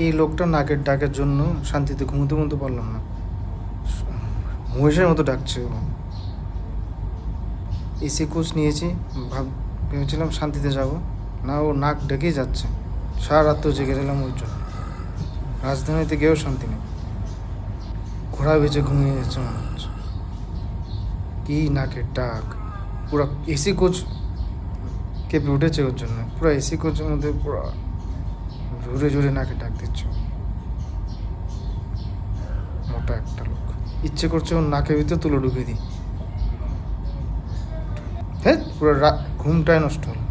এই লোকটা নাকের ডাকের জন্য শান্তিতে ঘুমোতে পারলাম না, মহিষের মতো ডাকছে ও। এসি কোচ নিয়েছি, ভেবেছিলাম শান্তিতে যাব, না ও নাক ডেকেই যাচ্ছে। সারা রাত তো জেগে গেলাম ওই জন্য। রাজধানীতে গিয়েও শান্তি নেই, ঘোড়া বেঁচে ঘুমিয়ে যাচ্ছে মনে হচ্ছে। কি নাকের ডাক, পুরো এসি কোচ কেঁপে উঠেছে ওর জন্য। পুরো এসি কোচের মধ্যে পুরো জোরে জোরে নাকে ডাক দিচ্ছে। মোটা একটা লোক, ইচ্ছে করছে ওর নাকের ভিতরে তুলো ঢুকিয়ে দিই। হ্যাঁ, পুরো ঘুমটাই নষ্ট হলো।